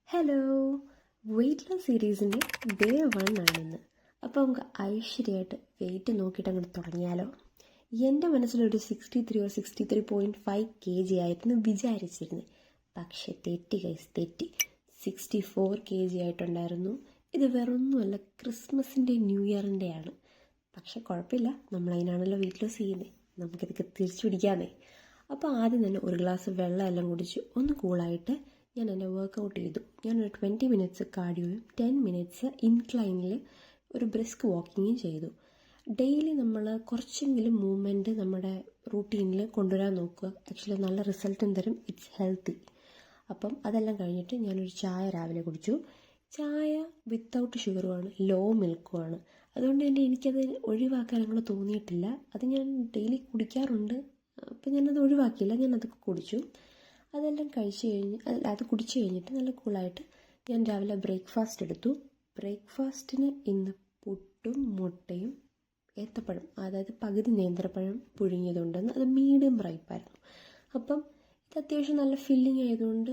Hello, weight loss സീരീസിൻ്റെ day 1 ആണെന്ന്. അപ്പോൾ നമുക്ക് ഐശ്വര്യമായിട്ട് വെയിറ്റ് നോക്കിയിട്ട് അങ്ങോട്ട് തുടങ്ങിയാലോ. എൻ്റെ മനസ്സിലൊരു 63 ആയിരുന്നു വിചാരിച്ചിരുന്നത്. പക്ഷെ തെറ്റി ഗൈസ്, തെറ്റി. 64 kg ആയിട്ടുണ്ടായിരുന്നു. ഇത് വേറൊന്നുമല്ല, ക്രിസ്മസിൻ്റെ ന്യൂ ഇയറിൻ്റെയാണ്. പക്ഷെ കുഴപ്പമില്ല, നമ്മളതിനാണല്ലോ വെയിറ്റ് ലോസ് ചെയ്യുന്നത്. നമുക്കിതൊക്കെ തിരിച്ചു പിടിക്കാമേ. അപ്പോൾ ആദ്യം തന്നെ ഒരു ഗ്ലാസ് വെള്ളം എല്ലാം കുടിച്ച് ഒന്ന് കൂളായിട്ട് ഞാൻ എൻ്റെ വർക്കൗട്ട് ചെയ്തു. ഞാനൊരു 20 മിനിറ്റ്സ് കാർഡിയോയും 10 മിനിറ്റ്സ് ഇൻക്ലൈനിൽ ഒരു ബ്രിസ്ക് വാക്കിങ്ങും ചെയ്തു. ഡെയിലി നമ്മൾ കുറച്ചെങ്കിലും മൂവ്മെൻറ്റ് നമ്മുടെ റൂട്ടീനിൽ കൊണ്ടുവരാൻ നോക്കുക. ആക്ച്വലി നല്ല റിസൾട്ടും തരും, ഇറ്റ്സ് ഹെൽത്തി. അപ്പം അതെല്ലാം കഴിഞ്ഞിട്ട് ഞാനൊരു ചായ രാവിലെ കുടിച്ചു. ചായ വിത്തൗട്ട് ഷുഗറുമാണ്, ലോ മിൽക്കുമാണ്. അതുകൊണ്ട് തന്നെ എനിക്കത് ഒഴിവാക്കാൻ അങ്ങനെ തോന്നിയിട്ടില്ല. അത് ഞാൻ ഡെയിലി കുടിക്കാറുണ്ട്, അപ്പം ഞാനത് ഒഴിവാക്കിയില്ല, ഞാനതൊക്കെ കുടിച്ചു. അതെല്ലാം അത് കുടിച്ച് കഴിഞ്ഞിട്ട് നല്ല കൂളായിട്ട് ഞാൻ രാവിലെ ബ്രേക്ക്ഫാസ്റ്റ് എടുത്തു. ബ്രേക്ക്ഫാസ്റ്റിന് ഇന്ന് പുട്ടും മുട്ടയും ഏത്തപ്പഴം, അതായത് പകുതി നേന്ത്രപ്പഴം പുഴുങ്ങിയതുണ്ടെന്ന്, അത് മീഡിയം റൈപ്പായിരുന്നു. അപ്പം ഇത് അത്യാവശ്യം നല്ല ഫില്ലിങ് ആയതുകൊണ്ട്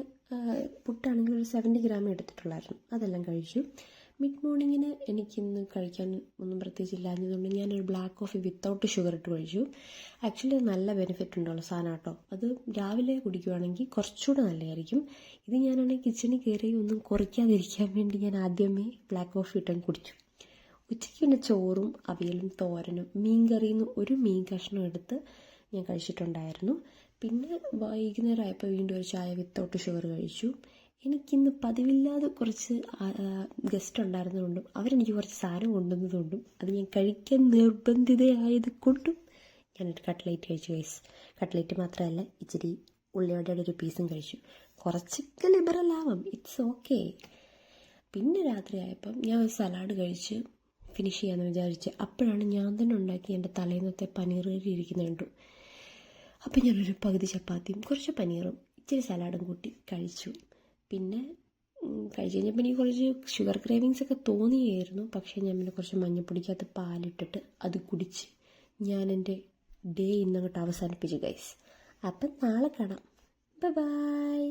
പുട്ടാണെങ്കിൽ ഒരു 70 ഗ്രാം എടുത്തിട്ടുള്ളായിരുന്നു. അതെല്ലാം കഴിച്ചു. മിഡ് മോർണിംഗിന് എനിക്കിന്ന് കഴിക്കാൻ ഒന്നും പ്രത്യേകിച്ച് ഇല്ലാഞ്ഞതുകൊണ്ട് ഞാനൊരു ബ്ലാക്ക് കോഫി വിത്തൗട്ട് ഷുഗർ ഇട്ട് കഴിച്ചു. ആക്ച്വലി നല്ല ബെനിഫിറ്റ് ഉണ്ടുള്ള സാധനം കേട്ടോ. അത് രാവിലെ കുടിക്കുകയാണെങ്കിൽ കുറച്ചുകൂടെ നല്ലതായിരിക്കും. ഇത് ഞാനാണെങ്കിൽ കിച്ചണിൽ കയറി ഒന്നും കുറയ്ക്കാതിരിക്കാൻ വേണ്ടി ഞാൻ ആദ്യമേ ബ്ലാക്ക് കോഫി ഇട്ടങ്ങ് കുടിച്ചു. ഉച്ചയ്ക്ക് പിന്നെ ചോറും അവിയലും തോരനും മീൻ കറിയിൽ നിന്ന് ഒരു മീൻ കഷ്ണം എടുത്ത് ഞാൻ കഴിച്ചിട്ടുണ്ടായിരുന്നു. പിന്നെ വൈകുന്നേരം ആയപ്പോൾ വീണ്ടും ഒരു ചായ വിത്തൗട്ട് ഷുഗർ കഴിച്ചു. എനിക്കിന്ന് പതിവില്ലാതെ കുറച്ച് ഗസ്റ്റ് ഉണ്ടായിരുന്നതുകൊണ്ടും അവരെനിക്ക് കുറച്ച് സാധനം കൊണ്ടുവന്നതുകൊണ്ടും അത് ഞാൻ കഴിക്കാൻ നിർബന്ധിതയായത് കൊണ്ടും ഞാനൊരു കട്ട്ലേറ്റ് കഴിച്ചു ഗൈസ്. കട്ട്ലേറ്റ് മാത്രമല്ല, ഇച്ചിരി ഉള്ളിവടയുടെ ഒരു പീസും കഴിച്ചു. കുറച്ചൊക്കെ ലിബറൽ ആവാം, ഇറ്റ്സ് ഓക്കെ. പിന്നെ രാത്രി ആയപ്പം ഞാൻ ഒരു സലാഡ് കഴിച്ച് ഫിനിഷ് ചെയ്യാമെന്ന് വിചാരിച്ച് അപ്പോഴാണ് ഞാൻ തന്നെ ഉണ്ടാക്കി എൻ്റെ തലേന്നത്തെ പനീർ കറി ഇരിക്കുന്നത് കണ്ടു. അപ്പം ഞാനൊരു പകുതി ചപ്പാത്തിയും കുറച്ച് പനീറും ഇച്ചിരി സലാഡും കൂട്ടി കഴിച്ചു. പിന്നെ കഴിച്ച് കഴിഞ്ഞപ്പോൾ എനിക്ക് കുറച്ച് ഷുഗർ ക്രേവിങ്സ് ഒക്കെ തോന്നിയായിരുന്നു. പക്ഷേ ഞാൻ പിന്നെ കുറച്ച് മഞ്ഞപ്പൊടിക്കകത്ത് പാലിട്ടിട്ട് അത് കുടിച്ച് ഞാൻ എൻ്റെ ഡേ ഇന്നങ്ങോട്ട് അവസാനിപ്പിച്ചു ഗൈസ്. അപ്പം നാളെ കാണാം. ബൈ.